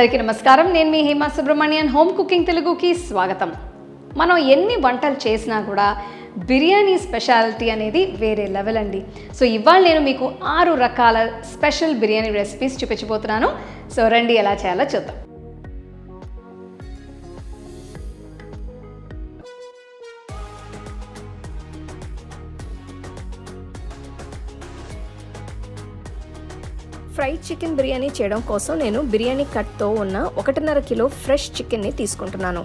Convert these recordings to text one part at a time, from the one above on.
అందరికీ నమస్కారం. నేను మీ హేమ సుబ్రహ్మణ్యన్. హోమ్ కుకింగ్ తెలుగుకి స్వాగతం. మనం ఎన్ని వంటలు చేసినా కూడా బిర్యానీ స్పెషాలిటీ అనేది వేరే లెవెల్ అండి. సో ఇవాళ నేను మీకు 6 రకాల స్పెషల్ బిర్యానీ రెసిపీస్ చూపించబోతున్నాను. సో రండి ఎలా చేయాలో చూద్దాం. ఫ్రైడ్ చికెన్ బిర్యానీ చేయడం కోసం నేను బిర్యానీ కట్తో ఉన్న 1.5 కిలో ఫ్రెష్ చికెన్ని తీసుకుంటున్నాను.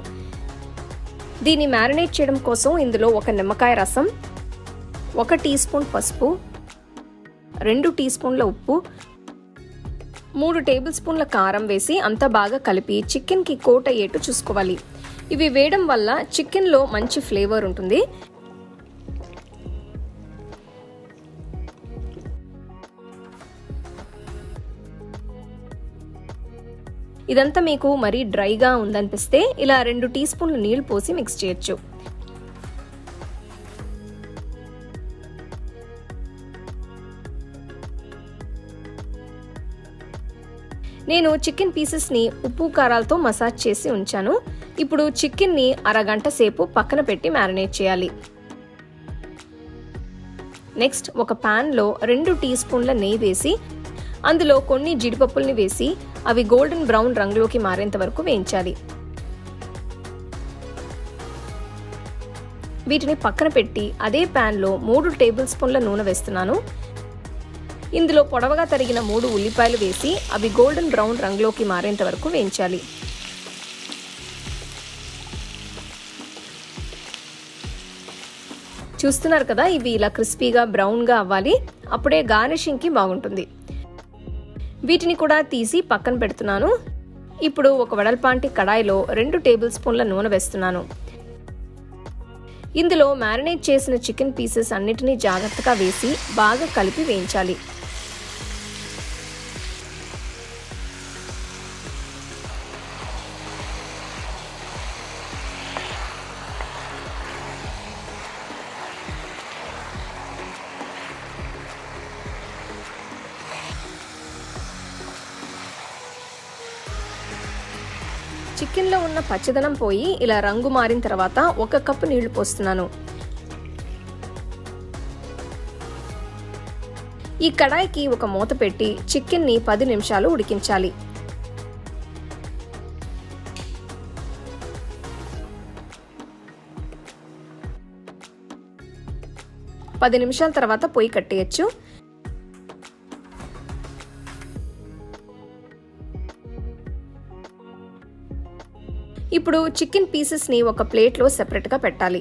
దీన్ని మ్యారినేట్ చేయడం కోసం ఇందులో 1 నిమ్మకాయ రసం, 1 టీ స్పూన్ పసుపు, 2 టీ స్పూన్ల ఉప్పు, 3 టేబుల్ స్పూన్ల కారం వేసి అంతా బాగా కలిపి చికెన్కి కోట్ అయ్యేట్టు చూసుకోవాలి. ఇవి వేయడం వల్ల చికెన్లో మంచి ఫ్లేవర్ ఉంటుంది. ఇదంతా మీకు మరీ డ్రైగా ఉందనిపిస్తే ఇలా 2 టీ స్పూన్ల నీళ్లు పోసి మిక్స్ చేయొచ్చు. నేను చికెన్ పీసెస్ని ఉప్పు కారాలతో మసాజ్ చేసి ఉంచాను. ఇప్పుడు చికెన్ని అరగంట సేపు పక్కన పెట్టి మ్యారినేట్ చేయాలి. నెక్స్ట్ ఒక ప్యాన్లో 2 టీ స్పూన్ల నెయ్యి వేసి అందులో కొన్ని జీడిపప్పుల్ని వేసి అవి గోల్డెన్ బ్రౌన్ రంగులోకి మారేంత వరకు వేయించాలి. వీటిని పక్కన పెట్టి అదే ప్యాన్లో 3 టేబుల్ స్పూన్ల నూనె వేస్తున్నాను. ఇందులో పొడవుగా తరిగిన 3 ఉల్లిపాయలు వేసి అవి గోల్డెన్ బ్రౌన్ రంగులోకి మారేంత వరకు వేయించాలి. చూస్తున్నారు కదా, ఇవి ఇలా క్రిస్పీగా బ్రౌన్గా అవ్వాలి. అప్పుడే గార్నిషింగ్కి బాగుంటుంది. వీటిని కూడా తీసి పక్కన పెడుతున్నాను. ఇప్పుడు ఒక వెడల్పాంటి కడాయిలో 2 టేబుల్ స్పూన్ల నూనె వేస్తున్నాను. ఇందులో మ్యారినేట్ చేసిన చికెన్ పీసెస్ అన్నిటినీ జాగ్రత్తగా వేసి బాగా కలిపి వేయించాలి. చికెన్లో ఉన్న పచ్చదనం పోయి ఇలా రంగు మారిన తర్వాత 1 కప్పు నీళ్లు పోస్తున్నాను. ఈ కడాయికి ఒక మూత పెట్టి చికెన్ని 10 నిమిషాలు ఉడికించాలి. పది నిమిషాల తర్వాత పొయ్యి కట్టేయచ్చు. ఇప్పుడు చికెన్ పీసెస్ని ఒక ప్లేట్లో సెపరేట్గా పెట్టాలి.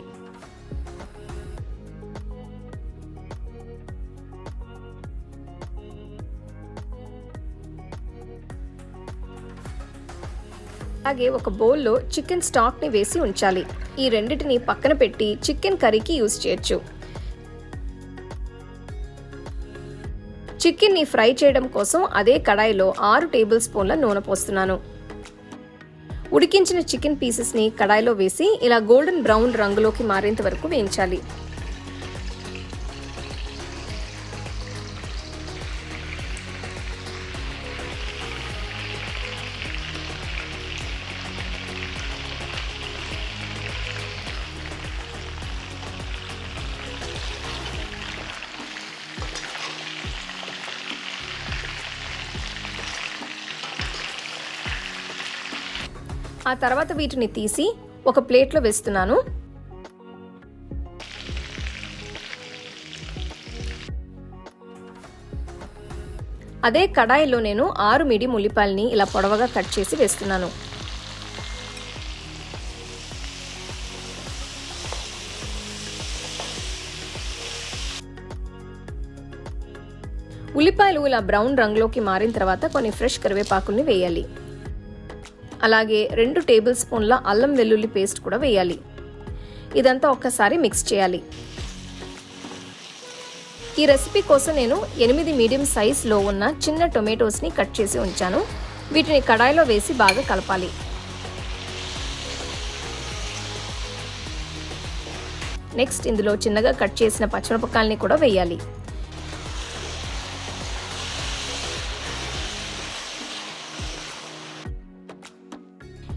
అలాగే ఒక బౌల్లో చికెన్ స్టాక్ని వేసి ఉంచాలి. ఈ రెండిటిని పక్కన పెట్టి చికెన్ కర్రీకి యూజ్ చేయొచ్చు. చికెన్ని ఫ్రై చేయడం కోసం అదే కడాయిలో 6 టేబుల్ స్పూన్ల నూనె పోస్తున్నాను. ఉడికించిన చికెన్ పీసెస్ని కడాయిలో వేసి ఇలా గోల్డెన్ బ్రౌన్ రంగులోకి మారేంత వరకు వేయించాలి. ఆ తర్వాత వీటిని తీసి ఒక ప్లేట్లో వేస్తున్నాను. అదే కడాయిలో నేను 6 మీడియం ఉల్లిపాయల్ని ఇలా పొడవుగా కట్ చేసి వేస్తున్నాను. ఉల్లిపాయలు ఇలా బ్రౌన్ రంగులోకి మారిన తర్వాత కొన్ని ఫ్రెష్ కరివేపాకుల్ని వేయాలి. అలాగే 2 టేబుల్ స్పూన్ల అల్లం వెల్లుల్లి పేస్ట్ కూడా వేయాలి. ఇదంతా ఒక్కసారి మిక్స్ చేయాలి. ఈ రెసిపీ కోసం నేను 8 మీడియం సైజులో ఉన్న చిన్న టొమాటోస్ని కట్ చేసి ఉంచాను. వీటిని కడాయిలో వేసి బాగా కలపాలి. నెక్స్ట్ ఇందులో చిన్నగా కట్ చేసిన పచ్చిమిరపకాయల్ని కూడా వేయాలి.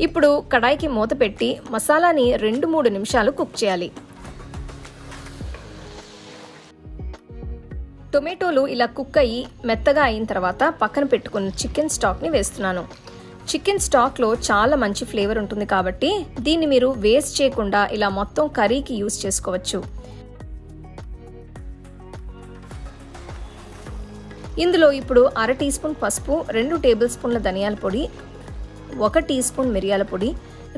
ఇప్పుడు కడాయికి మూత పెట్టి మసాలాని 2-3 నిమిషాలు కుక్ చేయాలి. టొమాటోలు ఇలా కుక్ అయ్యి మెత్తగా అయిన తర్వాత పక్కన పెట్టుకున్న చికెన్ స్టాక్ని వేస్తున్నాను. చికెన్ స్టాక్లో చాలా మంచి ఫ్లేవర్ ఉంటుంది కాబట్టి దీన్ని మీరు వేస్ట్ చేయకుండా ఇలా మొత్తం కర్రీకి యూజ్ చేసుకోవచ్చు. ఇందులో ఇప్పుడు 1/2 టీ స్పూన్ పసుపు, 2 టేబుల్ స్పూన్ల ధనియాల పొడి, 1 టీ స్పూన్ మిరియాల పొడి,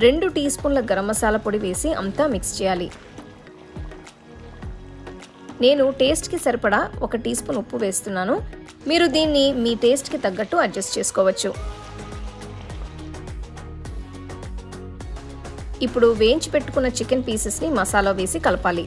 2 టీ స్పూన్ల గరం మసాలా పొడి వేసి అంతా మిక్స్ చేయాలి. నేను టేస్ట్కి సరిపడా 1 టీ స్పూన్ ఉప్పు వేస్తున్నాను. మీరు దీన్ని మీ టేస్ట్కి తగ్గట్టు అడ్జస్ట్ చేసుకోవచ్చు. ఇప్పుడు వేయించి పెట్టుకున్న చికెన్ పీసెస్ని మసాలా వేసి కలపాలి.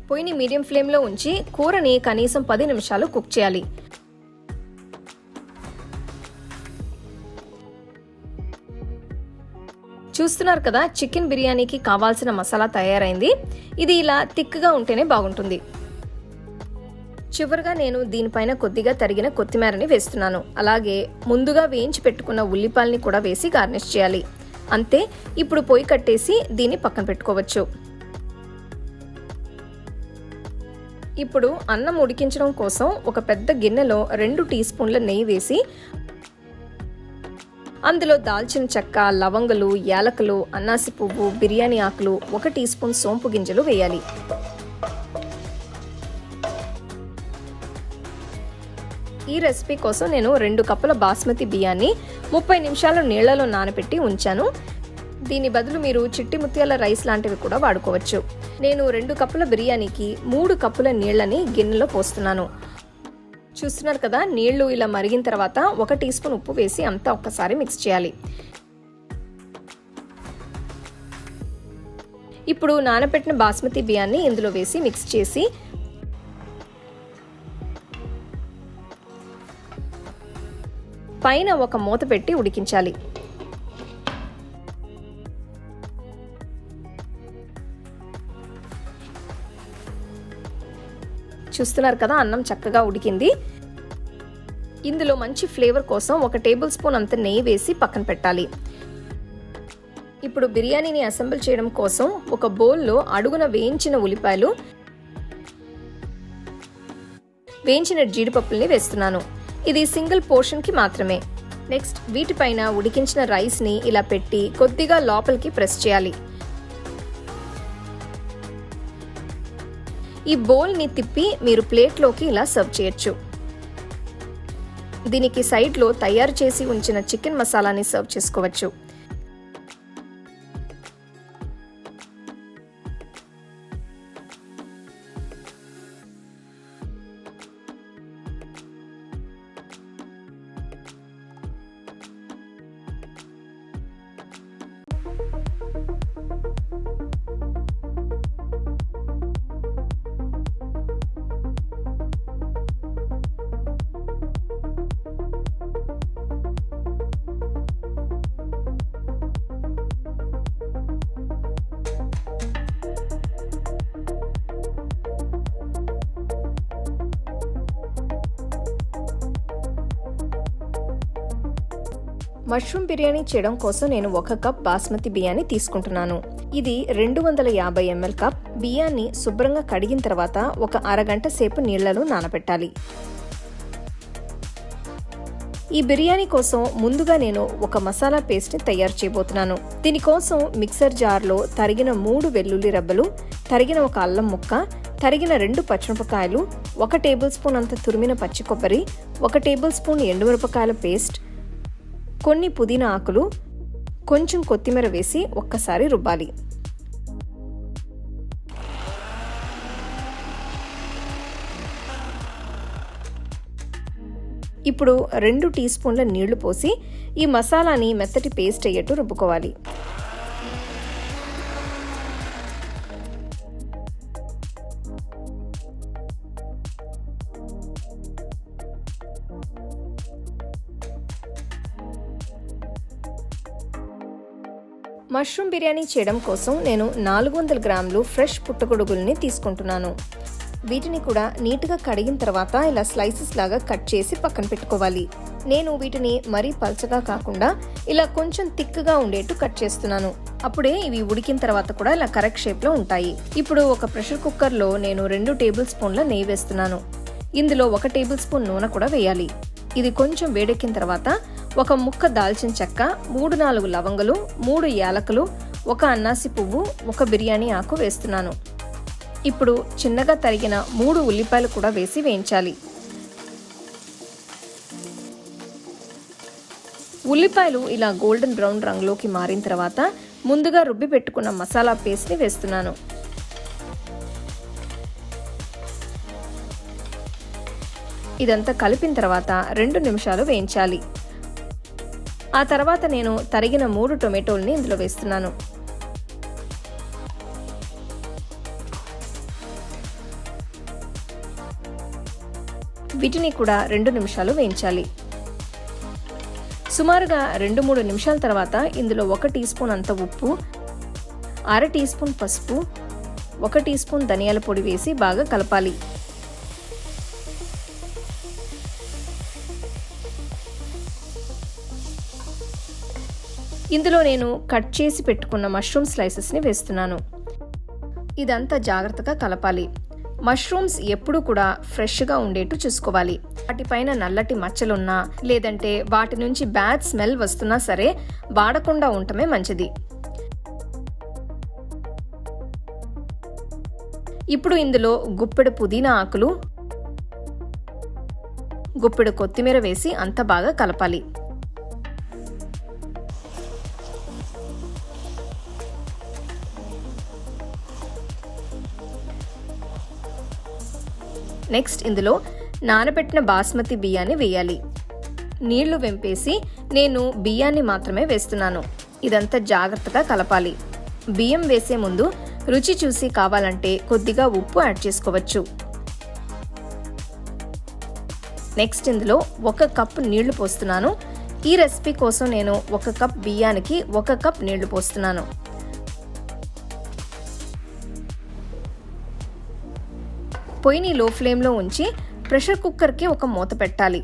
పొయ్యిని మీడియం ఫ్లేమ్లో ఉంచి కూరని కనీసం 10 నిమిషాలు కుక్ చేయాలి. చూస్తున్నారు కదా, చికెన్ బిర్యానీకి కావాల్సిన మసాలా తయారైంది. ఇది ఇలా థిక్గా ఉంటేనే బాగుంటుంది. చివరిగా నేను దీనిపైన కొద్దిగా తరిగిన కొత్తిమీరని వేస్తున్నాను. అలాగే ముందుగా వేయించి పెట్టుకున్న ఉల్లిపాయల్ని కూడా వేసి గార్నిష్ చేయాలి. అంతే, ఇప్పుడు పొయ్యి కట్టేసి దీన్ని పక్కన పెట్టుకోవచ్చు. ఇప్పుడు అన్నం ఉడికించడం కోసం ఒక పెద్ద గిన్నెలో 2 టీ స్పూన్ల నెయ్యి వేసి అందులో దాల్చిన చెక్క, లవంగలు, యాలకులు, అన్నాసి పువ్వు, బిర్యానీ ఆకులు, 1 టీ స్పూన్ సోంపు గింజలు వేయాలి. ఈ రెసిపీ కోసం నేను 2 కప్పుల బాస్మతి బియ్యాన్ని 30 నిమిషాలు నీళ్లలో నానబెట్టి ఉంచాను. దీని బదులు మీరు చిట్టి ముత్యాల రైస్ లాంటివి కూడా వాడుకోవచ్చు. నేను 2 కప్పుల బిర్యానీకి 3 కప్పుల నీళ్లని గిన్నెలో పోస్తున్నాను. చూస్తున్నారు కదా, నీళ్లు ఇలా మరిగిన తర్వాత 1 టీ స్పూన్ ఉప్పు వేసి అంతా ఒక్కసారి మిక్స్ చేయాలి. ఇప్పుడు నానబెట్టిన బాస్మతి బియ్యాన్ని ఇందులో వేసి మిక్స్ చేసి పైన ఒక మూత పెట్టి ఉడికించాలి. చూస్తున్నారు కదా, అన్నం చక్కగా ఉడికింది. ఇందులో మంచి ఫ్లేవర్ కోసం 1 టేబుల్ స్పూన్ అంత నెయ్యి వేసి పక్కన పెట్టాలి. ఇప్పుడు బిర్యానీని అసెంబుల్ చేయడం కోసం ఒక బౌల్లో అడుగున వేయించిన ఉల్లిపాయలు, వేయించిన జీడిపప్పుల్ని వేస్తున్నాను. ఇది సింగిల్ పోర్షన్కి మాత్రమే. నెక్స్ట్ వీటిపైన ఉడికించిన రైస్ని ఇలా పెట్టి కొద్దిగా లోపలికి ప్రెస్ చేయాలి. ఈ బౌల్ని తిప్పి మీరు ప్లేట్లోకి ఇలా సర్వ్ చేయొచ్చు. దీనికి సైడ్లో తయారు చేసి ఉంచిన చికెన్ మసాలాని సర్వ్ చేసుకోవచ్చు. మష్రూమ్ బిర్యానీ చేయడం కోసం నేను 1 కప్ బాస్మతి బియ్యాన్ని తీసుకుంటున్నాను. ఇది 250 ml కప్. బియ్యాన్ని శుభ్రంగా కడిగిన తర్వాత ఒక అరగంట సేపు నీళ్లలో నానబెట్టాలి. ఈ బిర్యానీ కోసం ముందుగా నేను ఒక మసాలా పేస్ట్ని తయారు చేయబోతున్నాను. దీనికోసం మిక్సర్ జార్లో తరిగిన 3 వెల్లుల్లి రెబ్బలు, తరిగిన 1 అల్లం ముక్క, తరిగిన 2 పచ్చిమిరపకాయలు, 1 టేబుల్ స్పూన్ అంత తురిమిన పచ్చి కొబ్బరి, 1 టేబుల్ స్పూన్ ఎండుమిరపకాయల పేస్ట్, కొన్ని పుదీనా ఆకులు, కొంచెం కొత్తిమీర వేసి ఒక్కసారి రుబ్బాలి. ఇప్పుడు 2 టీ స్పూన్ల నీళ్లు పోసి ఈ మసాలాని మెత్తటి పేస్ట్ అయ్యేట్టు రుబ్బుకోవాలి. మష్రూమ్ బిర్యానీ చేయడం కోసం నేను 400 గ్రాములు ఫ్రెష్ పుట్టగొడుగుల్ని తీసుకుంటున్నాను. వీటిని కూడా నీట్గా కడిగిన తర్వాత ఇలా స్లైసెస్ లాగా కట్ చేసి పక్కన పెట్టుకోవాలి. నేను వీటిని మరీ పల్చగా కాకుండా ఇలా కొంచెం థిక్గా ఉండేట్టు కట్ చేస్తున్నాను. అప్పుడే ఇవి ఉడికిన తర్వాత కూడా ఇలా కరెక్ట్ షేప్లో ఉంటాయి. ఇప్పుడు ఒక ప్రెషర్ కుక్కర్లో నేను 2 టేబుల్ స్పూన్ల నెయ్యి వేస్తున్నాను. ఇందులో 1 టేబుల్ స్పూన్ నూనె కూడా వేయాలి. ఇది కొంచెం వేడెక్కిన తర్వాత ఒక ముక్క దాల్చిన చెక్క, 3-4 లవంగలు, 3 యాలకులు, 1 అన్నాసి పువ్వు, 1 బిర్యానీ ఆకు వేస్తున్నాను. ఇప్పుడు చిన్నగా తరిగిన 3 ఉల్లిపాయలు కూడా వేసి వేయించాలి. ఉల్లిపాయలు ఇలా గోల్డెన్ బ్రౌన్ రంగులోకి మారిన తర్వాత ముందుగా రుబ్బి పెట్టుకున్న మసాలా పేస్ట్ని వేస్తున్నాను. ఇదంతా కలిపిన తర్వాత 2 నిమిషాలు వేయించాలి. ఆ తర్వాత నేను తరిగిన 3 టొమాటోల్ని ఇందులో వేస్తున్నాను. వీటిని కూడా 2 నిమిషాలు వేయించాలి. సుమారుగా 2-3 నిమిషాల తర్వాత ఇందులో 1 టీ స్పూన్ అంత ఉప్పు, 1/2 టీ స్పూన్ పసుపు, 1 టీ స్పూన్ ధనియాల పొడి వేసి బాగా కలపాలి. ఇందులో నేను కట్ చేసి పెట్టుకున్న మష్రూమ్ స్లైసెస్ని వేస్తున్నాను. ఇదంతా జాగ్రత్తగా కలపాలి. మష్రూమ్స్ ఎప్పుడు కూడా ఫ్రెష్గా ఉండేట్టు చూసుకోవాలి. వాటిపైన నల్లటి మచ్చలున్నా లేదంటే వాటి నుంచి బ్యాడ్ స్మెల్ వస్తున్నా సరే వాడకుండా ఉండటమే మంచిది. ఇప్పుడు ఇందులో గుప్పెడు పుదీనా ఆకులు, గుప్పెడు కొత్తిమీర వేసి అంత బాగా కలపాలి. నెక్స్ట్ ఇందులో నానబెట్టిన బాస్మతి బియ్యాన్ని వేయాలి. నీళ్లు వెంపేసి నేను బియ్యాన్ని మాత్రమే వేస్తున్నాను. ఇదంతా జాగ్రత్తగా కలపాలి. బియ్యం వేసే ముందు రుచి చూసి కావాలంటే కొద్దిగా ఉప్పు యాడ్ చేసుకోవచ్చు. నెక్స్ట్ ఇందులో 1 కప్ నీళ్లు పోస్తున్నాను. ఈ రెసిపీ కోసం నేను 1 కప్ బియ్యానికి 1 కప్ నీళ్లు పోస్తున్నాను. పొయ్యిని లో ఫ్లేమ్లో ఉంచి ప్రెషర్ కుక్కర్కి ఒక మూత పెట్టాలి.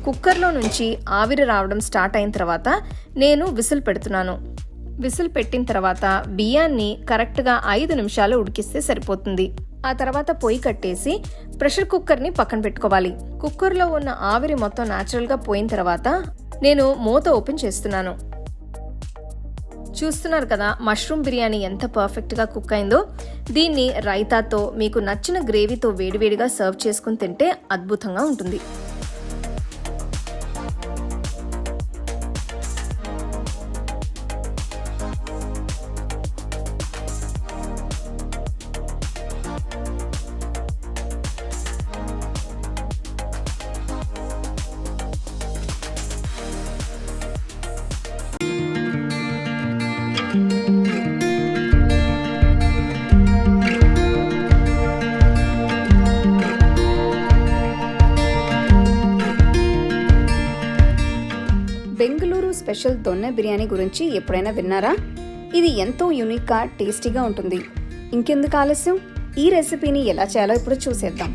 కుక్కర్లో నుంచి ఆవిరి రావడం స్టార్ట్ అయిన తర్వాత నేను విసిల్ పెడుతున్నాను. విసిల్ పెట్టిన తర్వాత బియ్యాన్ని కరెక్ట్గా 5 నిమిషాలు ఉడికిస్తే సరిపోతుంది. ఆ తర్వాత పొయ్యి కట్టేసి ప్రెషర్ కుక్కర్ని పక్కన పెట్టుకోవాలి. కుక్కర్లో ఉన్న ఆవిరి మొత్తం న్యాచురల్గా పోయిన తర్వాత నేను మూత ఓపెన్ చేస్తున్నాను. చూస్తున్నారు కదా మష్రూమ్ బిర్యానీ ఎంత పర్ఫెక్ట్గా కుక్ అయిందో. దీన్ని రైతాతో మీకు నచ్చిన గ్రేవీతో వేడివేడిగా సర్వ్ చేసుకుని తింటే అద్భుతంగా ఉంటుంది. బెంగళూరు స్పెషల్ దొన్నె బిర్యానీ గురించి ఎప్పుడైనా విన్నారా? ఇది ఎంతో యూనిక్గా టేస్టీగా ఉంటుంది. ఇంకెందుకు ఆలస్యం, ఈ రెసిపీని ఎలా చేయాలో ఇప్పుడు చూసేద్దాం.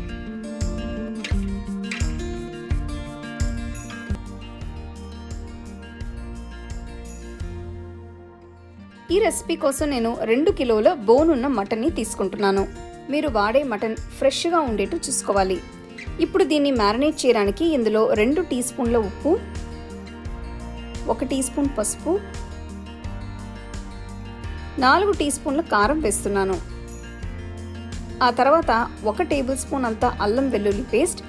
ఈ రెసిపీ కోసం నేను 2 కిలోల బోన్ ఉన్న మటన్ని తీసుకుంటున్నాను. మీరు వాడే మటన్ ఫ్రెష్గా ఉండేట్టు చూసుకోవాలి. ఇప్పుడు దీన్ని మ్యారినేట్ చేయడానికి ఇందులో 2 టీ స్పూన్ల ఉప్పు, 1 టీ స్పూన్ పసుపు, 4 టీ స్పూన్ల కారం వేస్తున్నాను. ఆ తర్వాత 1 టేబుల్ స్పూన్ అంత అల్లం వెల్లుల్లి పేస్ట్,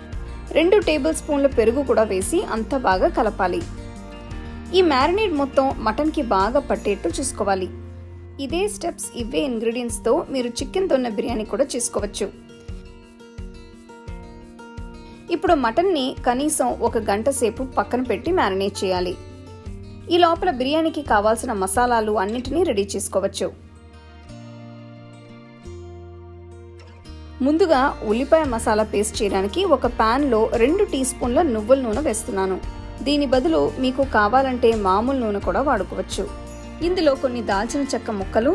2 టేబుల్ స్పూన్ల పెరుగు కూడా వేసి అంత బాగా కలపాలి. ఈ మ్యారినేట్ మొత్తం మటన్కి బాగా పట్టేట్టు చూసుకోవాలి. ఇదే స్టెప్స్, ఇవే ఇంగ్రీడియంట్స్తో మీరు చికెన్ దొన్నె బిర్యానీ కూడా చేసుకోవచ్చు. ఇప్పుడు మటన్ని కనీసం 1 గంట సేపు పక్కన పెట్టి మ్యారినేట్ చేయాలి. ఈ లోపల బిర్యానీకి కావాల్సిన మసాలాలు అన్నిటినీ రెడీ చేసుకోవచ్చు. ముందుగా ఉల్లిపాయ మసాలా పేస్ట్ చేయడానికి ఒక ప్యాన్లో 2 టీ స్పూన్ల నువ్వుల నూనె వేస్తున్నాను. దీని బదులు మీకు కావాలంటే మామూలు నూనె కూడా వాడుకోవచ్చు. ఇందులో కొన్ని దాల్చిన చెక్క ముక్కలు,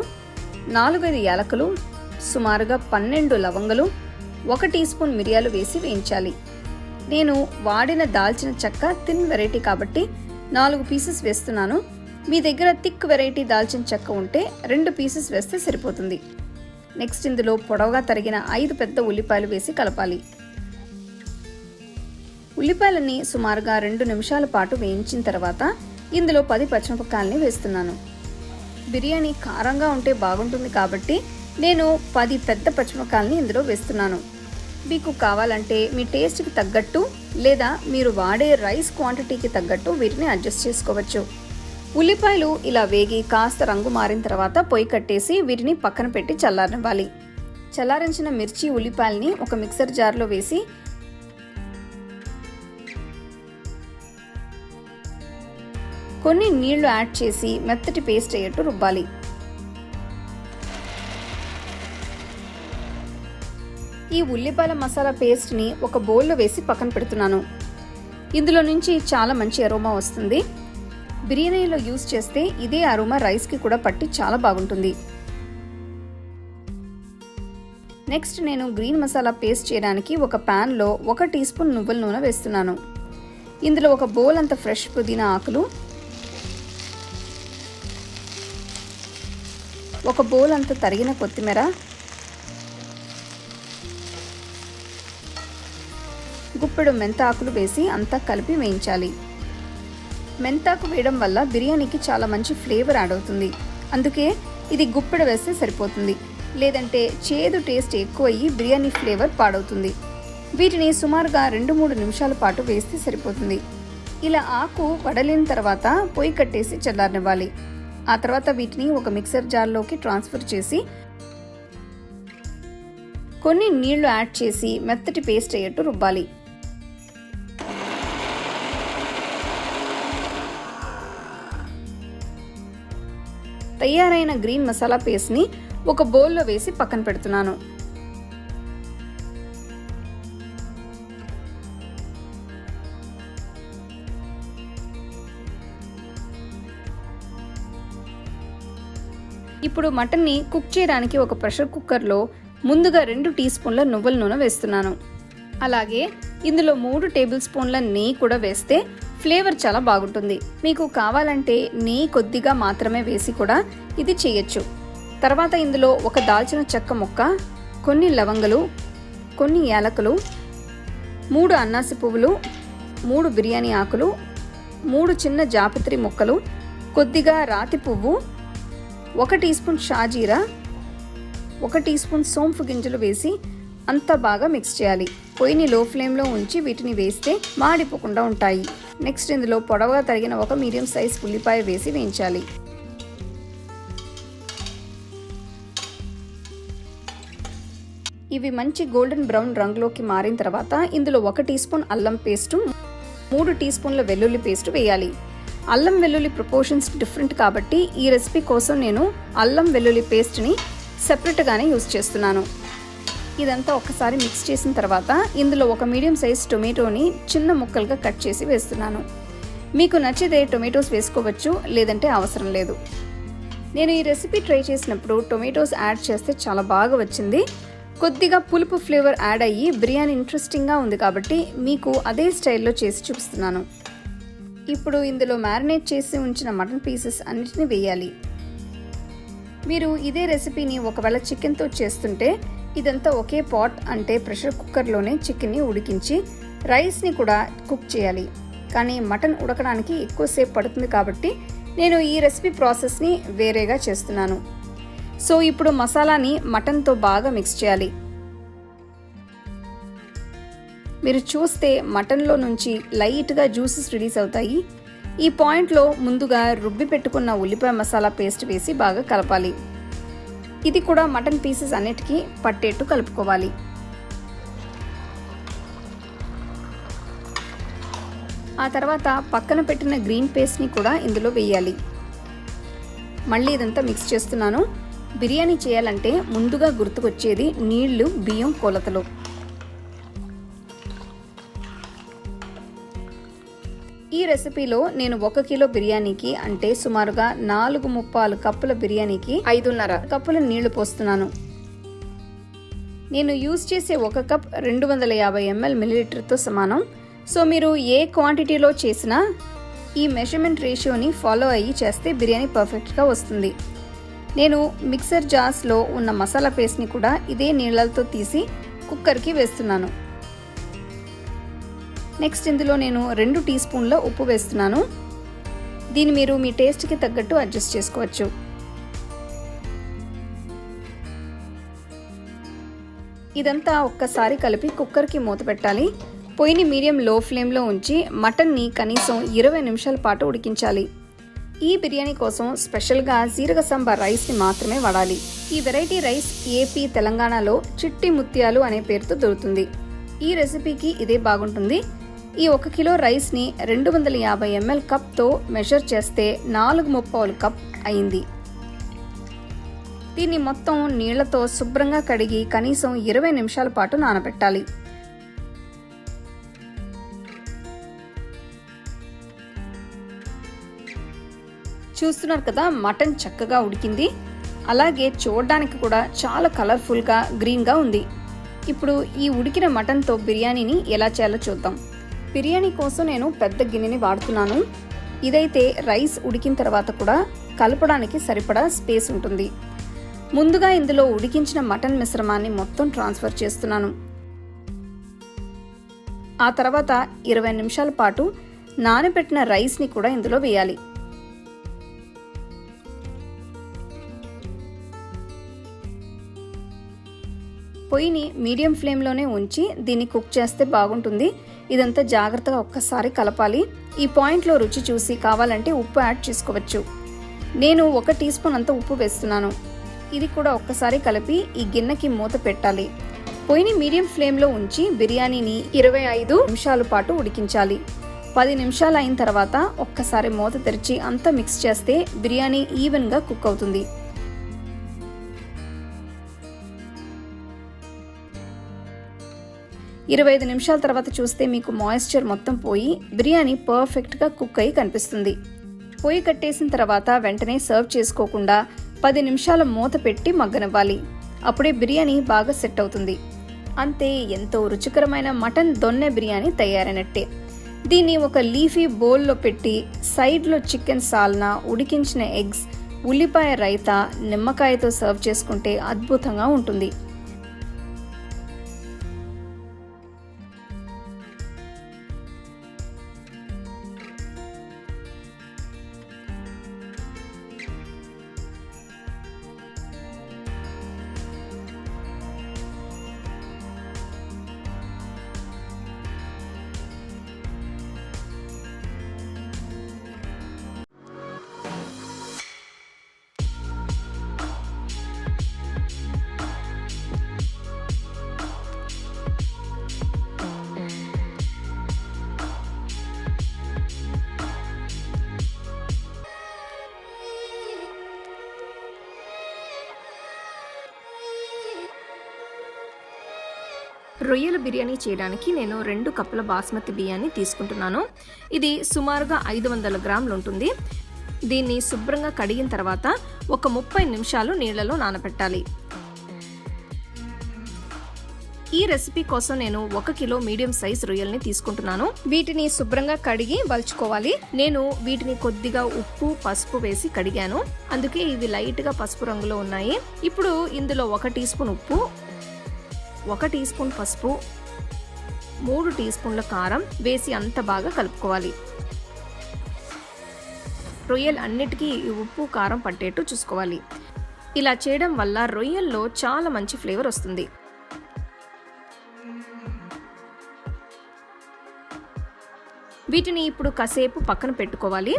4-5 యాలకులు, సుమారుగా 12 లవంగలు, 1 టీ స్పూన్ మిరియాలు వేసి వేయించాలి. నేను వాడిన దాల్చిన చెక్క థిన్ వెరైటీ కాబట్టి 4 పీసెస్ వేస్తున్నాను. మీ దగ్గర థిక్ వెరైటీ దాల్చిన చెక్క ఉంటే 2 పీసెస్ వేస్తే సరిపోతుంది. నెక్స్ట్ ఇందులో పొడవుగా తరిగిన 5 పెద్ద ఉల్లిపాయలు వేసి కలపాలి. ఉల్లిపాయలని సుమారుగా 2 నిమిషాల పాటు వేయించిన తర్వాత ఇందులో 10 పచ్చిమిరపకాయలని వేస్తున్నాను. బిర్యానీ కారంగా ఉంటే బాగుంటుంది కాబట్టి నేను 10 పెద్ద పచ్చిమిరపకాయలని ఇందులో వేస్తున్నాను. మీకు కావాలంటే మీ టేస్ట్కి తగ్గట్టు లేదా మీరు వాడే రైస్ క్వాంటిటీకి తగ్గట్టు వీటిని అడ్జస్ట్ చేసుకోవచ్చు. ఉల్లిపాయలు ఇలా వేగి కాస్త రంగు మారిన తర్వాత పొయ్యి కట్టేసి వీటిని పక్కన పెట్టి చల్లారనివ్వాలి. చల్లారించిన మిర్చి, ఉల్లిపాయలని ఒక మిక్సర్ జార్లో వేసి కొన్ని నీళ్లు యాడ్ చేసి మెత్తటి పేస్ట్ అయ్యేట్టు రుబ్బాలి. ఈ ఉల్లిపాయల మసాలా పేస్ట్ని ఒక బౌల్లో వేసి పక్కన పెడుతున్నాను. ఇందులో నుంచి చాలా మంచి అరోమా వస్తుంది. బిర్యానీలో యూస్ చేస్తే ఇదే అరోమా రైస్కి కూడా పట్టి చాలా బాగుంటుంది. నెక్స్ట్ నేను గ్రీన్ మసాలా పేస్ట్ చేయడానికి ఒక ప్యాన్లో 1 టీ స్పూన్ నువ్వుల నూనె వేస్తున్నాను. ఇందులో ఒక బౌల్ అంత ఫ్రెష్ పుదీనా ఆకులు, ఒక బౌల్ అంత తరిగిన కొత్తిమీర, గుప్పెడు మెంతాకులు వేసి అంతా కలిపి వేయించాలి. మెంతాకు వేయడం వల్ల బిర్యానీకి చాలా మంచి ఫ్లేవర్ యాడ్ అవుతుంది. అందుకే ఇది గుప్పెడు వేస్తే సరిపోతుంది. లేదంటే చేదు టేస్ట్ ఎక్కువ అయ్యి బిర్యానీ ఫ్లేవర్ పాడవుతుంది. వీటిని సుమారుగా 2-3 నిమిషాల పాటు వేస్తే సరిపోతుంది. ఇలా ఆకు వడలిన తర్వాత పొయ్యి కట్టేసి చల్లారనివ్వాలి. ఆ తర్వాత వీటిని ఒక మిక్సర్ జార్లోకి ట్రాన్స్ఫర్ చేసి కొన్ని నీళ్లు యాడ్ చేసి మెత్తటి పేస్ట్ అయ్యేట్టు రుబ్బాలి. తయారైన గ్రీన్ మసాలా పేస్ట్ని ఒక బౌల్లో వేసి పక్కన పెడుతున్నాను. ఇప్పుడు మటన్ని కుక్ చేయడానికి ఒక ప్రెషర్ కుక్కర్లో ముందుగా 2 టీ స్పూన్ల నువ్వుల నూనె వేస్తున్నాను. అలాగే ఇందులో 3 టేబుల్ స్పూన్ల నెయ్యి కూడా వేస్తే ఫ్లేవర్ చాలా బాగుంటుంది. మీకు కావాలంటే నెయ్యి కొద్దిగా మాత్రమే వేసి కూడా ఇది చేయొచ్చు. తర్వాత ఇందులో ఒక దాల్చిన చెక్క ముక్క, కొన్ని లవంగలు, కొన్ని యాలకులు, 3 అన్నాసి పువ్వులు, 3 బిర్యానీ ఆకులు, 3 చిన్న జాపత్రి ముక్కలు, కొద్దిగా రాతి పువ్వు, 1 టీ స్పూన్ షాజీరా, 1 టీ స్పూన్ సోంపు గింజలు వేసి అంతా బాగా మిక్స్ చేయాలి. పొయ్యిని లో ఫ్లేమ్లో ఉంచి వీటిని వేస్తే మాడిపోకుండా ఉంటాయి. నెక్స్ట్ ఇందులో పొడవుగా తరిగిన 1 మీడియం సైజ్ ఉల్లిపాయ వేసి వేయించాలి. ఇవి మంచి గోల్డెన్ బ్రౌన్ రంగులోకి మారిన తర్వాత ఇందులో 1 టీ స్పూన్ అల్లం పేస్టు, 3 టీ స్పూన్ల వెల్లుల్లి పేస్ట్ వేయాలి. అల్లం వెల్లుల్లి ప్రపోర్షన్స్ డిఫరెంట్ కాబట్టి ఈ రెసిపీ కోసం నేను అల్లం వెల్లుల్లి పేస్ట్ని సెపరేట్గానే యూజ్ చేస్తున్నాను. ఇదంతా ఒకసారి మిక్స్ చేసిన తర్వాత ఇందులో 1 మీడియం సైజ్ టొమాటోని చిన్న ముక్కలుగా కట్ చేసి వేస్తున్నాను. మీకు నచ్చితే టొమాటోస్ వేసుకోవచ్చు, లేదంటే అవసరం లేదు. నేను ఈ రెసిపీ ట్రై చేసినప్పుడు టొమాటోస్ యాడ్ చేస్తే చాలా బాగా వచ్చింది. కొద్దిగా పులుపు ఫ్లేవర్ యాడ్ అయ్యి బిర్యానీ ఇంట్రెస్టింగ్గా ఉంది కాబట్టి మీకు అదే స్టైల్లో చేసి చూపిస్తున్నాను. ఇప్పుడు ఇందులో మ్యారినేట్ చేసి ఉంచిన మటన్ పీసెస్ అన్నిటిని వేయాలి. మీరు ఇదే రెసిపీని ఒకవేళ చికెన్తో చేస్తుంటే ఇదంతా ఒకే పాట్ అంటే ప్రెషర్ కుక్కర్లోనే చికెన్ని ఉడికించి రైస్ని కూడా కుక్ చేయాలి. కానీ మటన్ ఉడకడానికి ఎక్కువసేపు పడుతుంది కాబట్టి నేను ఈ రెసిపీ ప్రాసెస్ని వేరేగా చేస్తున్నాను. సో ఇప్పుడు మసాలాని మటన్తో బాగా మిక్స్ చేయాలి. మీరు చూస్తే మటన్లో నుంచి లైట్గా జ్యూసెస్ రిలీజ్ అవుతాయి. ఈ పాయింట్లో ముందుగా రుబ్బి పెట్టుకున్న ఉల్లిపాయ మసాలా పేస్ట్ వేసి బాగా కలపాలి. ఇది కూడా మటన్ పీసెస్ అన్నిటికీ పట్టేట్టు కలుపుకోవాలి. ఆ తర్వాత పక్కన పెట్టిన గ్రీన్ పేస్ట్ని కూడా ఇందులో వేయాలి. మళ్ళీ ఇదంతా మిక్స్ చేస్తున్నాను. బిర్యానీ చేయాలంటే ముందుగా గుర్తుకొచ్చేది నీళ్లు, బియ్యం కొలతలు. ఈ రెసిపీలో నేను 1 కిలో బిర్యానీకి అంటే సుమారుగా 4 కప్పుల బిర్యానీకి 5.5 కప్పుల నీళ్లు పోస్తున్నాను. నేను యూజ్ చేసే 1 కప్ 250 ml మిల్లీలీటర్తో సమానం. సో మీరు ఏ క్వాంటిటీలో చేసినా ఈ మెజర్మెంట్ రేషియోని ఫాలో అయ్యి చేస్తే బిర్యానీ పర్ఫెక్ట్గా వస్తుంది. నేను మిక్సర్ జార్స్లో ఉన్న మసాలా పేస్ట్ని కూడా ఇదే నీళ్ళతో తీసి కుక్కర్కి వేస్తున్నాను. నెక్స్ట్ ఇందులో నేను 2 టీ స్పూన్ల ఉప్పు వేస్తున్నాను. దీన్ని మీరు మీ టేస్ట్కి తగ్గట్టు అడ్జస్ట్ చేసుకోవచ్చు. ఇదంతా ఒక్కసారి కలిపి కుక్కర్కి మూత పెట్టాలి. పొయ్యిని మీడియం లో ఫ్లేమ్లో ఉంచి మటన్ని కనీసం 20 నిమిషాల పాటు ఉడికించాలి. ఈ బిర్యానీ కోసం స్పెషల్గా జీరగ సంబా రైస్ని మాత్రమే వాడాలి. ఈ వెరైటీ రైస్ ఏపీ, తెలంగాణలో చిట్టి ముత్యాలు అనే పేరుతో దొరుకుతుంది. ఈ రెసిపీకి ఇదే బాగుంటుంది. ఈ 1 కిలో రైస్ని 250 ml కప్తో మెజర్ చేస్తే 4 కప్ అయింది. దీన్ని మొత్తం నీళ్లతో శుభ్రంగా కడిగి కనీసం 20 నిమిషాల పాటు నానబెట్టాలి. చూస్తున్నారు కదా, మటన్ చక్కగా ఉడికింది. అలాగే చూడడానికి కూడా చాలా కలర్ఫుల్గా గ్రీన్గా ఉంది. ఇప్పుడు ఈ ఉడికిన మటన్తో బిర్యానీని ఎలా చేయాలో చూద్దాం. బిర్యానీ కోసం నేను పెద్ద గిన్నెని వాడుతున్నాను. ఇదైతే రైస్ ఉడికిన తర్వాత కూడా కలపడానికి సరిపడా స్పేస్ ఉంటుంది. ముందుగా ఇందులో ఉడికించిన మటన్ మిశ్రమాన్ని మొత్తం ట్రాన్స్ఫర్ చేస్తున్నాను. ఆ తర్వాత 20 నిమిషాల పాటు నానబెట్టిన రైస్ని కూడా ఇందులో వేయాలి. పొయ్యిని మీడియం ఫ్లేమ్లోనే ఉంచి దీన్ని కుక్ చేస్తే బాగుంటుంది. ఇదంతా జాగ్రత్తగా ఒక్కసారి కలపాలి. ఈ పాయింట్లో రుచి చూసి కావాలంటే ఉప్పు యాడ్ చేసుకోవచ్చు. నేను 1 టీ స్పూన్ అంత ఉప్పు వేస్తున్నాను. ఇది కూడా ఒక్కసారి కలిపి ఈ గిన్నెకి మూత పెట్టాలి. పొయ్యిని మీడియం ఫ్లేమ్లో ఉంచి బిర్యానీని 25 నిమిషాల పాటు ఉడికించాలి. 10 నిమిషాలు అయిన తర్వాత ఒక్కసారి మూత తెరిచి అంతా మిక్స్ చేస్తే బిర్యానీ ఈవెన్గా కుక్ అవుతుంది. ఇరవై 25 నిమిషాల తర్వాత చూస్తే మీకు మాయిశ్చర్ మొత్తం పోయి బిర్యానీ పర్ఫెక్ట్గా కుక్ అయ్యి కనిపిస్తుంది. పొయ్యి కట్టేసిన తర్వాత వెంటనే సర్వ్ చేసుకోకుండా 10 నిమిషాల మూత పెట్టి మగ్గనివ్వాలి. అప్పుడే బిర్యానీ బాగా సెట్ అవుతుంది. అంతే, ఎంతో రుచికరమైన మటన్ దొన్నె బిర్యానీ తయారైనట్టే. దీన్ని ఒక లీఫీ బౌల్లో పెట్టి సైడ్లో చికెన్ సాల్నా, ఉడికించిన ఎగ్స్, ఉల్లిపాయ రైతా, నిమ్మకాయతో సర్వ్ చేసుకుంటే అద్భుతంగా ఉంటుంది. రొయ్యల బిర్యానీ చేయడానికి నేను 2 కప్పుల బాస్మతి బియ్యాన్ని తీసుకుంటున్నాను. ఇది సుమారుగా 500 గ్రాములు ఉంటుంది. దీన్ని శుభ్రంగా కడిగిన తర్వాత ఒక 30 నిమిషాలు నీళ్లలో నానబెట్టాలి. ఈ రెసిపీ కోసం నేను 1 కిలో మీడియం సైజ్ రొయ్యల్ని తీసుకుంటున్నాను. వీటిని శుభ్రంగా కడిగి వలుచుకోవాలి. నేను వీటిని కొద్దిగా ఉప్పు, పసుపు వేసి కడిగాను. అందుకే ఇవి లైట్గా పసుపు రంగులో ఉన్నాయి. ఇప్పుడు ఇందులో 1 టీ స్పూన్ ఉప్పు, 1 టీ స్పూన్ పసుపు, 3 టీ స్పూన్ల కారం వేసి అంత బాగా కలుపుకోవాలి. రొయ్యలు అన్నిటికీ ఉప్పు, కారం పట్టేట్టు చూసుకోవాలి. ఇలా చేయడం వల్ల రొయ్యల్లో చాలా మంచి ఫ్లేవర్ వస్తుంది. వీటిని ఇప్పుడు కాసేపు పక్కన పెట్టుకోవాలి.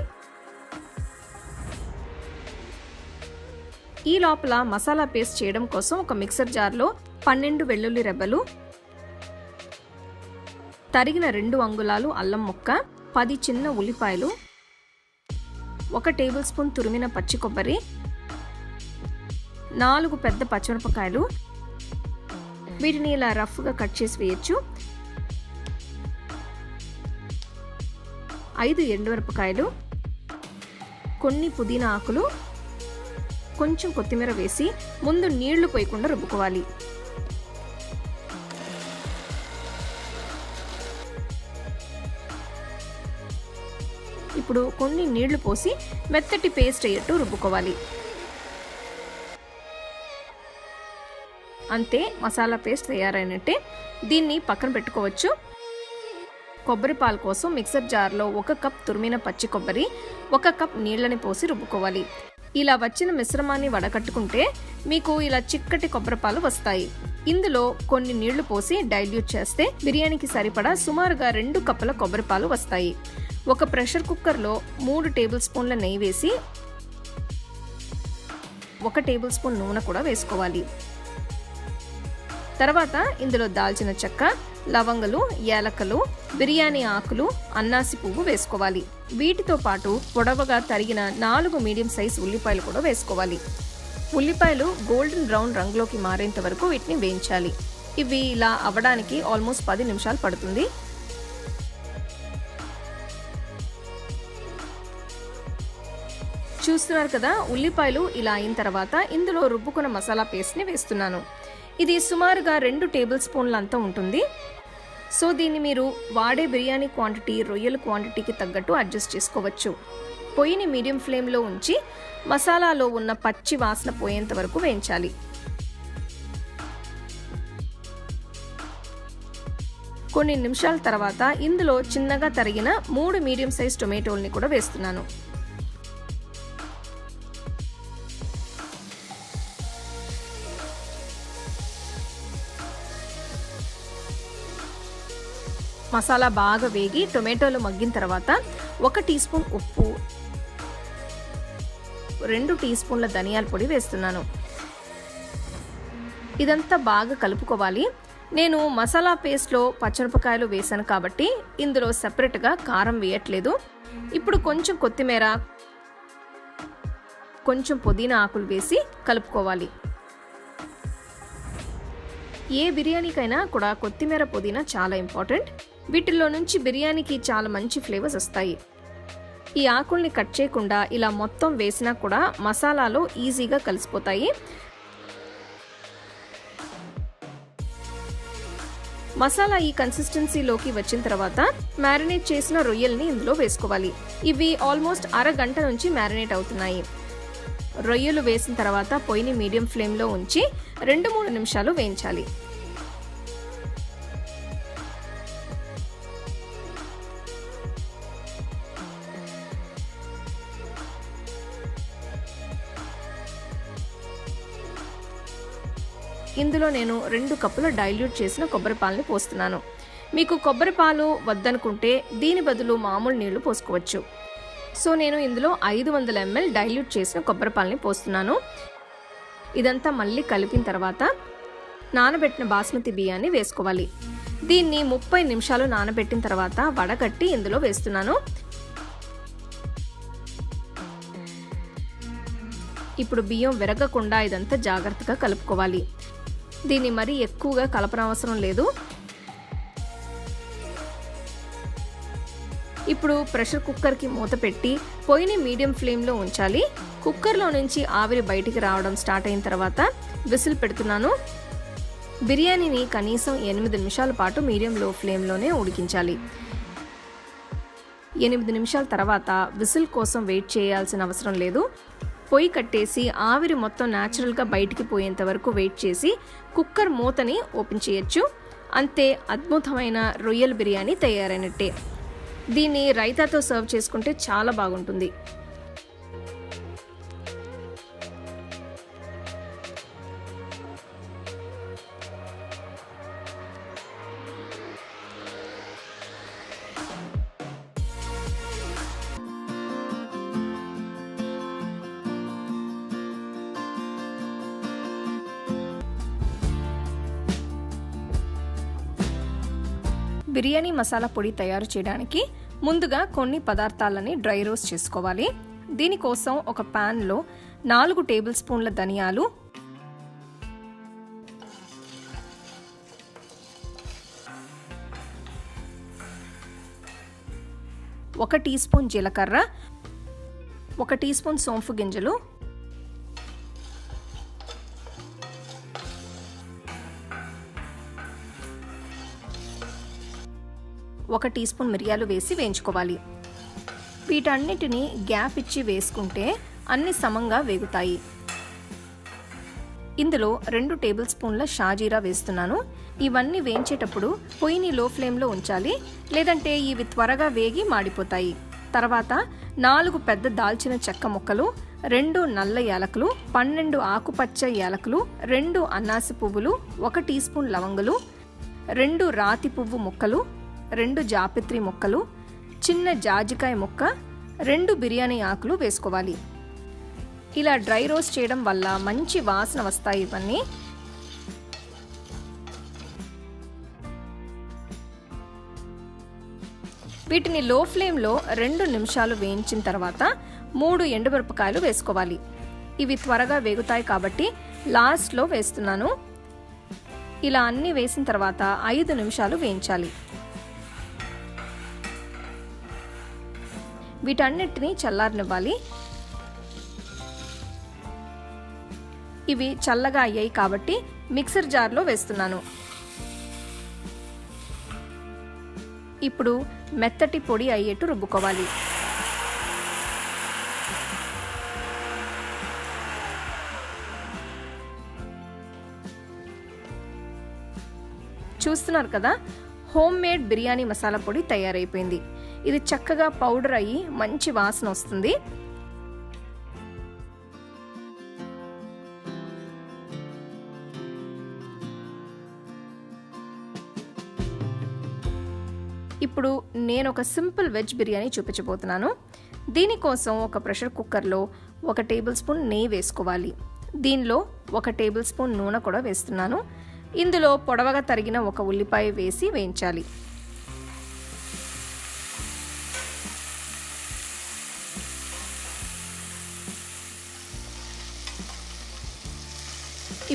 ఈ లోపల మసాలా పేస్ట్ చేయడం కోసం ఒక మిక్సర్ జార్లో 12 వెల్లుల్లి రెబ్బలు, తరిగిన 2 అంగుళాలు అల్లం ముక్క, 10 చిన్న ఉల్లిపాయలు, 1 టేబుల్ స్పూన్ తురిమిన పచ్చి కొబ్బరి, 4 పెద్ద పచ్చిమిరపకాయలు. వీటిని ఇలా రఫ్గా కట్ చేసి వేయచ్చు. 5 ఎండుమిరపకాయలు, కొన్ని పుదీనా ఆకులు, కొంచెం కొత్తిమీర వేసి ముందు నీళ్లు పోయకుండా రుబ్బుకోవాలి. ఇప్పుడు కొన్ని నీళ్లు పోసి మెత్తటి పేస్ట్ అయ్యేట్టు రుబ్బుకోవాలి. అంతే, మసాలా పేస్ట్ తయారైనట్టే. దీన్ని పక్కన పెట్టుకోవచ్చు. కొబ్బరి పాలు కోసం మిక్సర్ జార్లో 1 కప్ తురిమిన పచ్చి కొబ్బరి, 1 కప్ నీళ్ళని పోసి రుబ్బుకోవాలి. ఇలా వచ్చిన మిశ్రమాన్ని వడకట్టుకుంటే మీకు ఇలా చిక్కటి కొబ్బరి పాలు వస్తాయి. ఇందులో కొన్ని నీళ్లు పోసి డైల్యూట్ చేస్తే బిర్యానీకి సరిపడా సుమారుగా 2 కప్పుల కొబ్బరి పాలు వస్తాయి. ఒక ప్రెషర్ కుక్కర్లో 3 టేబుల్ స్పూన్ల నెయ్యి వేసి 1 టేబుల్ స్పూన్ నూనె కూడా వేసుకోవాలి. తర్వాత ఇందులో దాల్చిన చెక్క, లవంగలు, యాలకులు, బిర్యానీ ఆకులు, అన్నాసి పువ్వు వేసుకోవాలి. వీటితో పాటు పొడవుగా తరిగిన 4 మీడియం సైజ్ ఉల్లిపాయలు కూడా వేసుకోవాలి. ఉల్లిపాయలు గోల్డెన్ బ్రౌన్ రంగులోకి మారేంత వరకు వీటిని వేయించాలి. ఇవి ఇలా అవ్వడానికి ఆల్మోస్ట్ 10 నిమిషాలు పడుతుంది. చూస్తున్నారు కదా, ఉల్లిపాయలు ఇలా అయిన తర్వాత ఇందులో రుబ్బుకున్న మసాలా పేస్ట్ని వేస్తున్నాను. ఇది సుమారుగా 2 టేబుల్ స్పూన్ల అంతా ఉంటుంది. సో దీన్ని మీరు వాడే బిర్యానీ క్వాంటిటీ, రొయ్యల క్వాంటిటీకి తగ్గట్టు అడ్జస్ట్ చేసుకోవచ్చు. పొయ్యిని మీడియం ఫ్లేమ్లో ఉంచి మసాలాలో ఉన్న పచ్చి వాసన పోయేంత వరకు వేయించాలి. కొన్ని నిమిషాల తర్వాత ఇందులో చిన్నగా తరిగిన 3 మీడియం సైజ్ టొమాటోల్ని కూడా వేస్తున్నాను. మసాలా బాగా వేగి టొమాటోలు మగ్గిన తర్వాత 1 టీ స్పూన్ ఉప్పు, 2 టీ స్పూన్ల ధనియాల పొడి వేస్తున్నాను. ఇదంతా బాగా కలుపుకోవాలి. నేను మసాలా పేస్ట్లో పచ్చిమిరపకాయలు వేసాను కాబట్టి ఇందులో సెపరేట్గా కారం వేయట్లేదు. ఇప్పుడు కొంచెం కొత్తిమీర, కొంచెం పుదీనా ఆకులు వేసి కలుపుకోవాలి. ఏ బిర్యానీకైనా కూడా కొత్తిమీర, పుదీనా చాలా ఇంపార్టెంట్. వీటిల్లో నుంచి బిర్యానీకి చాలా మంచి ఫ్లేవర్స్ వస్తాయి. ఈ ఆకుల్ని కట్ చేయకుండా ఇలా మొత్తం వేసినా కూడా మసాలాలో ఈజీగా కలిసిపోతాయి. మసాలా ఈ కన్సిస్టెన్సీలోకి వచ్చిన తర్వాత మ్యారినేట్ చేసిన రొయ్యల్ని ఇందులో వేసుకోవాలి. ఇవి ఆల్మోస్ట్ అరగంట నుంచి మ్యారినేట్ అవుతున్నాయి. రొయ్యలు వేసిన తర్వాత పొయ్యిని మీడియం ఫ్లేమ్లో ఉంచి 2-3 నిమిషాలు వేయించాలి. ఇందులో నేను 2 కప్పుల డైల్యూట్ చేసిన కొబ్బరి పాలని పోస్తున్నాను. మీకు కొబ్బరి పాలు వద్దనుకుంటే దీని బదులు మామూలు నీళ్లు పోసుకోవచ్చు. సో నేను ఇందులో 500 ml డైల్యూట్ చేసిన కొబ్బరి పాలని పోస్తున్నాను. ఇదంతా మళ్ళీ కలిపిన తర్వాత నానబెట్టిన బాస్మతి బియ్యాన్ని వేసుకోవాలి. దీన్ని 30 నిమిషాలు నానబెట్టిన తర్వాత వడగట్టి ఇందులో వేస్తున్నాను. ఇప్పుడు బియ్యం విరగకుండా ఇదంతా జాగ్రత్తగా కలుపుకోవాలి. దీన్ని మరీ ఎక్కువగా కలపనవసరం లేదు. ఇప్పుడు ప్రెషర్ కుక్కర్కి మూత పెట్టి పొయ్యిని మీడియం ఫ్లేమ్లో ఉంచాలి. కుక్కర్లో నుంచి ఆవిరి బయటికి రావడం స్టార్ట్ అయిన తర్వాత విసిల్ పెడుతున్నాను. బిర్యానీని కనీసం 8 నిమిషాల పాటు మీడియం లో ఫ్లేమ్లోనే ఉడికించాలి. 8 నిమిషాల తర్వాత విసిల్ కోసం వెయిట్ చేయాల్సిన అవసరం లేదు. పొయ్యి కట్టేసి ఆవిరి మొత్తం న్యాచురల్గా బయటికి పోయేంత వరకు వెయిట్ చేసి కుక్కర్ మూతని ఓపెన్ చేయొచ్చు. అంతే, అద్భుతమైన రొయ్యల బిర్యానీ తయారైనట్టే. దీన్ని రైతాతో సర్వ్ చేసుకుంటే చాలా బాగుంటుంది. బిర్యానీ మసాలా పొడి తయారు చేయడానికి ముందుగా కొన్ని పదార్థాలని డ్రై రోస్ట్ చేసుకోవాలి. దీనికోసం ఒక ప్యాన్లో 4 టేబుల్ స్పూన్ల ధనియాలు, 1 1 టీ స్పూన్ జీలకర్ర, 1 టీ స్పూన్ సోంపు గింజలు, 1 టీ స్పూన్ మిరియాలు వేసి వేయించుకోవాలి. వీటన్నిటిని గ్యాప్ ఇచ్చి వేసుకుంటే అన్ని సమంగా వేగుతాయి. ఇందులో 2 టేబుల్ స్పూన్ల షాజీరా వేస్తున్నాను. ఇవన్నీ వేయించేటప్పుడు పొయ్యిని లో ఫ్లేమ్లో ఉంచాలి, లేదంటే ఇవి త్వరగా వేగి మాడిపోతాయి. తర్వాత 4 పెద్ద దాల్చిన చెక్క ముక్కలు, 2 నల్ల యాలకులు, 12 ఆకుపచ్చ యాలకులు, 2 అన్నాసి పువ్వులు, 1 టీ స్పూన్ లవంగులు, 2 రాతి పువ్వు ముక్కలు, 2 జాపత్రి ముక్కలు, చిన్న జాజికాయ ముక్క, 2 బిర్యానీ ఆకులు వేసుకోవాలి. ఇలా డ్రై రోస్ట్ చేయడం వల్ల మంచి వాసన వస్తాయి ఇవన్నీ. వీటిని లో ఫ్లేమ్లో 2 నిమిషాలు వేయించిన తర్వాత 3 ఎండుమిరపకాయలు వేసుకోవాలి. ఇవి త్వరగా వేగుతాయి కాబట్టి లాస్ట్లో వేస్తున్నాను. ఇలా అన్నీ వేసిన తర్వాత 5 నిమిషాలు వేయించాలి. వీటన్నిటిని చల్లారనివ్వాలి. ఇవి చల్లగా అయ్యాయి కాబట్టి మిక్సర్ జార్లో వేస్తున్నాను. ఇప్పుడు మెత్తటి పొడి అయ్యేట్టు రుబ్బుకోవాలి. చూస్తున్నారు కదా, హోమ్ మేడ్ బిర్యానీ మసాలా పొడి తయారైపోయింది. ఇది చక్కగా పౌడర్ అయ్యి మంచి వాసన వస్తుంది. ఇప్పుడు నేను ఒక సింపుల్ వెజ్ బిర్యానీ చూపించబోతున్నాను. దీనికోసం ఒక ప్రెషర్ కుక్కర్లో 1 టేబుల్ స్పూన్ నెయ్యి వేసుకోవాలి. దీనిలో 1 టేబుల్ స్పూన్ నూనె కూడా వేస్తున్నాను. ఇందులో పొడవగా తరిగిన 1 ఉల్లిపాయ వేసి వేయించాలి.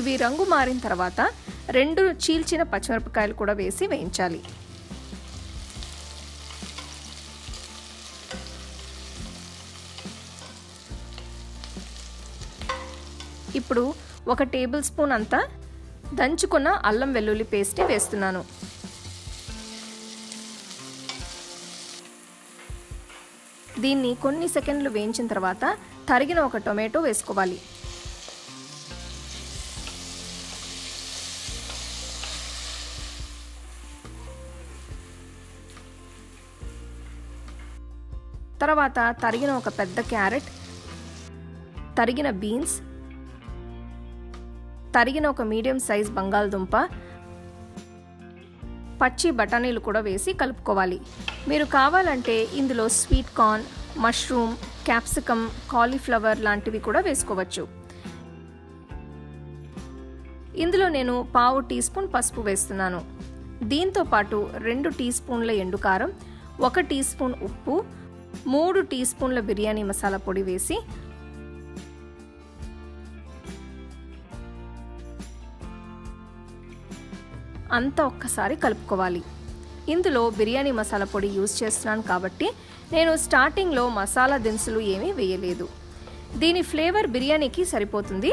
ఇవి రంగు మారిన తర్వాత 2 చీల్చిన పచ్చిమిరపకాయలు కూడా వేసి వేయించాలి. ఇప్పుడు 1 టేబుల్ స్పూన్ అంతా దంచుకున్న అల్లం వెల్లుల్లి పేస్ట్ వేస్తున్నాను. దీన్ని కొన్ని సెకండ్లు వేయించిన తర్వాత తరిగిన 1 టొమాటో వేసుకోవాలి. తర్వాత తరిగిన 1 పెద్ద క్యారెట్, తరిగిన బీన్స్, తరిగిన 1 మీడియం సైజ్ బంగాళదుంప, పచ్చి బఠానీలు కూడా వేసి కలుపుకోవాలి. మీరు కావాలంటే ఇందులో sweet corn, mushroom, capsicum, cauliflower లాంటివి కూడా వేసుకోవచ్చు. ఇందులో నేను 1/2 టీ స్పూన్ పసుపు వేస్తున్నాను. దీంతో పాటు 2 టీ స్పూన్ల ఎండుకారం, 1 టీ స్పూన్ ఉప్పు, 3 టీ స్పూన్ల బిర్యానీ మసాలా పొడి వేసి అంతా ఒక్కసారి కలుపుకోవాలి. ఇందులో బిర్యానీ మసాలా పొడి యూజ్ చేస్తున్నాను కాబట్టి నేను స్టార్టింగ్లో మసాలా దినుసులు ఏమీ వేయలేదు. దీని ఫ్లేవర్ బిర్యానీకి సరిపోతుంది.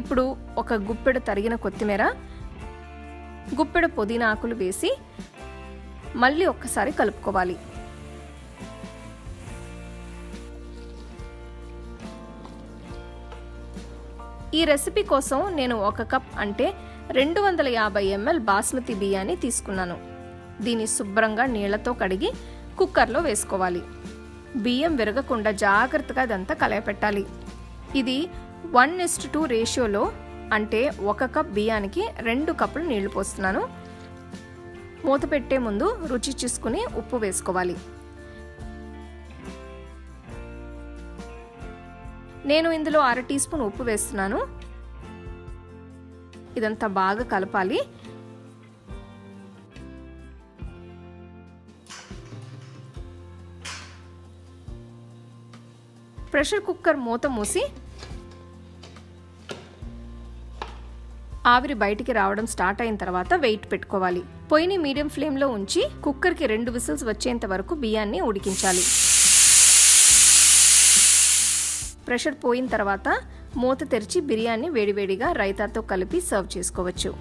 ఇప్పుడు 1 గుప్పెడు తరిగిన కొత్తిమీర, గుప్పెడు పుదీనా ఆకులు వేసి మళ్ళీ ఒక్కసారి కలుపుకోవాలి. ఈ రెసిపీ కోసం నేను 1 కప్ అంటే 250 ml బాస్మతి బియ్యాన్ని తీసుకున్నాను. దీన్ని శుభ్రంగా నీళ్లతో కడిగి కుక్కర్లో వేసుకోవాలి. బియ్యం విరగకుండా జాగ్రత్తగా ఇదంతా కలయపెట్టాలి. ఇది 1:2 రేషియోలో, అంటే 1 కప్ బియ్యానికి 2 కప్పులు నీళ్లు పోస్తున్నాను. మూత పెట్టే ముందు రుచి చూసుకుని ఉప్పు వేసుకోవాలి. నేను ఇందులో 1/2 టీ స్పూన్ ఉప్పు వేస్తున్నాను. ఇదంతా బాగా కలపాలి. ప్రెషర్ కుక్కర్ మూత మూసి ఆవిరి బయటికి రావడం స్టార్ట్ అయిన తర్వాత వెయిట్ పెట్టుకోవాలి. పొయ్యిని మీడియం ఫ్లేమ్లో ఉంచి కుక్కర్కి 2 విజిల్స్ వచ్చేంత వరకు బియ్యాన్ని ఉడికించాలి. ప్రెషర్ పోయిన తర్వాత మూత తెరిచి బిర్యానీ వేడివేడిగా రైతాతో కలిపి సర్వ్ చేసుకోవచ్చు.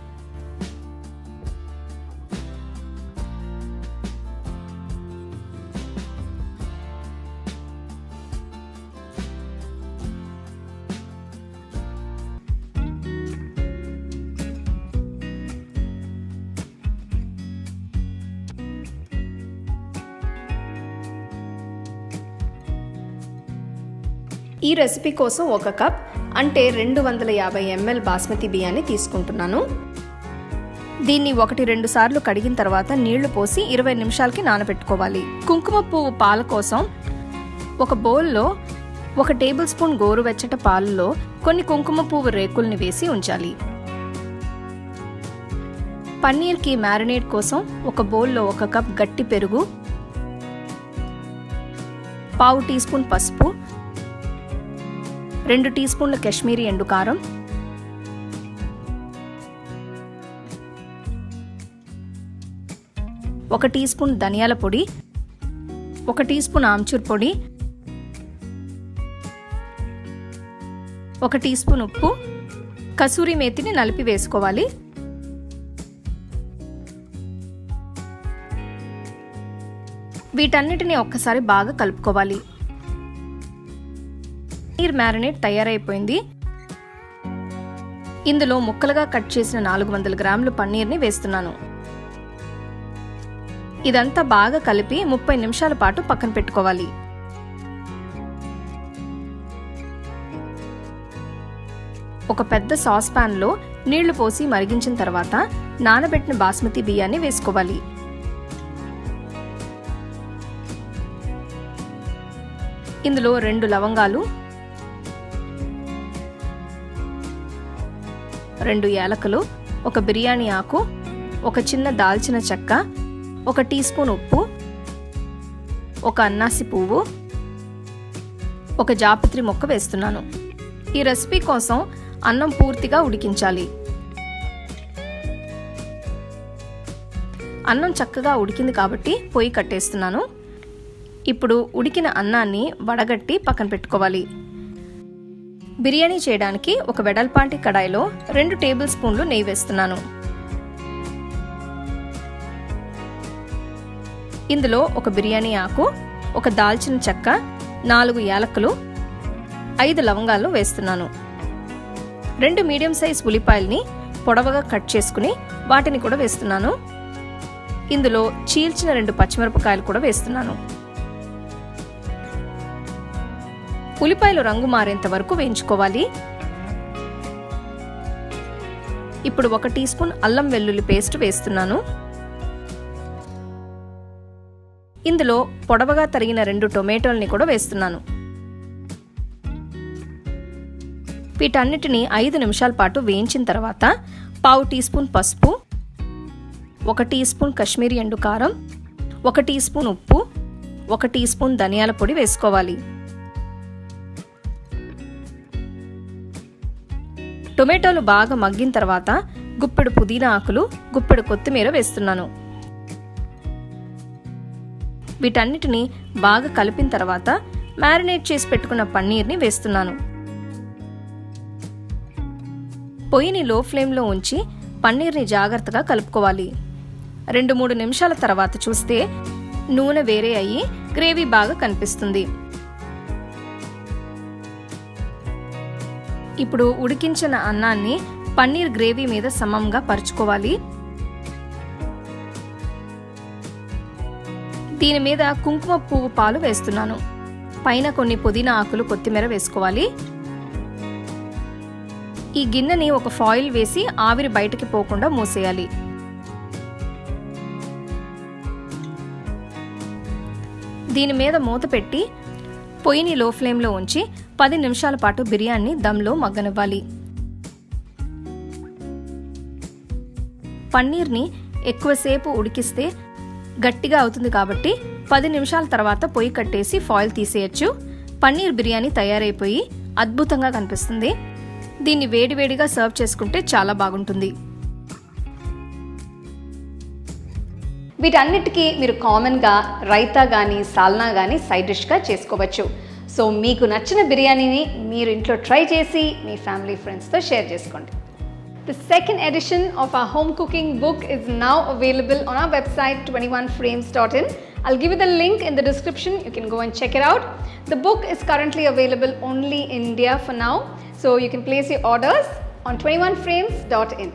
ఈ రెసిపీ కోసం 1 కప్ అంటే 250 ml బాస్మతి బియ్యాన్ని తీసుకుంటున్నాను. దీన్ని 1-2 సార్లు కడిగిన తర్వాత నీళ్లు పోసి 20 నిమిషాలకి నానబెట్టుకోవాలి. కుంకుమ పువ్వు పాల కోసం ఒక బౌల్లో 1 టేబుల్ స్పూన్ గోరువెచ్చట పాలలో కొన్ని కుంకుమ పువ్వు రేకుల్ని వేసి ఉంచాలి. పన్నీర్కి మ్యారినేట్ కోసం ఒక బౌల్లో 1 కప్ గట్టి పెరుగు, 1/2 టీ స్పూన్ పసుపు, 2 టీ స్పూన్ల కాశ్మీరీ ఎండుకారం, 1 టీ స్పూన్ ధనియాల పొడి, 1 టీ స్పూన్ ఆమ్చూర్ పొడి, 1 టీ స్పూన్ ఉప్పు, కసూరి మేతిని నలిపి వేసుకోవాలి. వీటన్నిటిని ఒక్కసారి బాగా కలుపుకోవాలి. పన్నీర్ మ్యారినేట్ తయారైపోయింది. ఇందులో ముక్కలుగా కట్ చేసిన 400 గ్రాముల పన్నీర్ని వేస్తున్నాను. ఇదంతా బాగా కలిపి 30 నిమిషాల పాటు పక్కన పెట్టుకోవాలి. ఒక పెద్ద సాస్ పాన్ లో నీళ్లు పోసి మరిగించిన తర్వాత నానబెట్టిన బాస్మతి బియ్యాన్ని వేసుకోవాలి. ఇందులో 2 లవంగాలు, 2 యాలకులు, 1 బిర్యానీ ఆకు, 1 చిన్న దాల్చిన చెక్క, 1 టీ స్పూన్ ఉప్పు, 1 అన్నాసి పువ్వు, 1 జాపత్రి మొక్క వేస్తున్నాను. ఈ రెసిపీ కోసం అన్నం పూర్తిగా ఉడికించాలి. అన్నం చక్కగా ఉడికింది కాబట్టి పొయ్యి కట్టేస్తున్నాను. ఇప్పుడు ఉడికిన అన్నాన్ని వడగట్టి పక్కన పెట్టుకోవాలి. బిర్యానీ చేయడానికి ఒక వెడల్పాంటి కడాయిలో 2 టేబుల్ స్పూన్లు నెయ్యి వేస్తున్నాను. ఇందులో 1 బిర్యానీ ఆకు, 1 దాల్చిన చెక్క, 4 యాలకులు, 5 లవంగాలు వేస్తున్నాను. 2 మీడియం సైజ్ ఉల్లిపాయల్ని పొడవుగా కట్ చేసుకుని వాటిని కూడా వేస్తున్నాను. ఇందులో చీల్చిన 2 పచ్చిమిరపకాయలు కూడా వేస్తున్నాను. ఉల్లిపాయలు రంగు మారేంత వరకు వేయించుకోవాలి. ఇప్పుడు 1 టీ స్పూన్ అల్లం వెల్లుల్లి పేస్ట్ వేస్తున్నాను. ఇందులో పొడవుగా తరిగిన 2 టొమాటోల్ని కూడా వేస్తున్నాను. వీటన్నిటిని 5 నిమిషాల పాటు వేయించిన తర్వాత 1/2 టీ స్పూన్ పసుపు, 1 టీ స్పూన్ కాశ్మీరీ ఎండుకారం, 1 టీ స్పూన్ ఉప్పు, 1 టీ స్పూన్ ధనియాల పొడి వేసుకోవాలి. టొమాటోలు బాగా మగ్గిన తర్వాత గుప్పెడు పుదీనా ఆకులు, గుప్పెడు కొత్తిమీర వేస్తున్నాను. వీటన్నిటిని బాగా కలిపిన తర్వాత మ్యారినేట్ చేసి పెట్టుకున్న పన్నీర్ని వేస్తున్నాను. పొయ్యిని లో ఫ్లేమ్లో ఉంచి పన్నీర్ని జాగ్రత్తగా కలుపుకోవాలి. 2-3 నిమిషాల తర్వాత చూస్తే నూనె వేరే అయ్యి గ్రేవీ బాగా కనిపిస్తుంది. ఇప్పుడు ఉడికించిన అన్నాన్ని పన్నీర్ గ్రేవీ మీద సమంగా పరుచుకోవాలి. దీని మీద కుంకుమ పువ్వు పాలు వేస్తున్నాను. పైన కొన్ని పుదీనా ఆకులు, కొత్తిమీర వేసుకోవాలి. ఈ గిన్నెని ఒక ఫాయిల్ వేసి ఆవిరి బయటకి పోకుండా మూసేయాలి. దీని మీద మూత పెట్టి పొయ్యిని లో ఫ్లేమ్లో ఉంచి 10 నిమిషాల పాటు బిర్యానీ దమ్లో మగ్గనివ్వాలి. పన్నీర్ని ఎక్కువసేపు ఉడికిస్తే గట్టిగా అవుతుంది కాబట్టి 10 నిమిషాల తర్వాత పొయ్యి కట్టేసి ఫాయిల్ తీసేయచ్చు. పన్నీర్ బిర్యానీ తయారైపోయి అద్భుతంగా కనిపిస్తుంది. దీన్ని వేడివేడిగా సర్వ్ చేసుకుంటే చాలా బాగుంటుంది. వీటన్నిటికీ మీరు కామన్గా రైతా కానీ సాల్నా కానీ సైడ్ డిష్గా చేసుకోవచ్చు. సో మీకు నచ్చిన బిర్యానీని మీరు ఇంట్లో ట్రై చేసి మీ ఫ్యామిలీ ఫ్రెండ్స్తో షేర్ చేసుకోండి. The second edition of our home cooking book is now available on our website 21frames.in. I'll give you the link in the description. You can go and check it out. The book is currently available only in India for now, so you can place your orders on 21frames.in.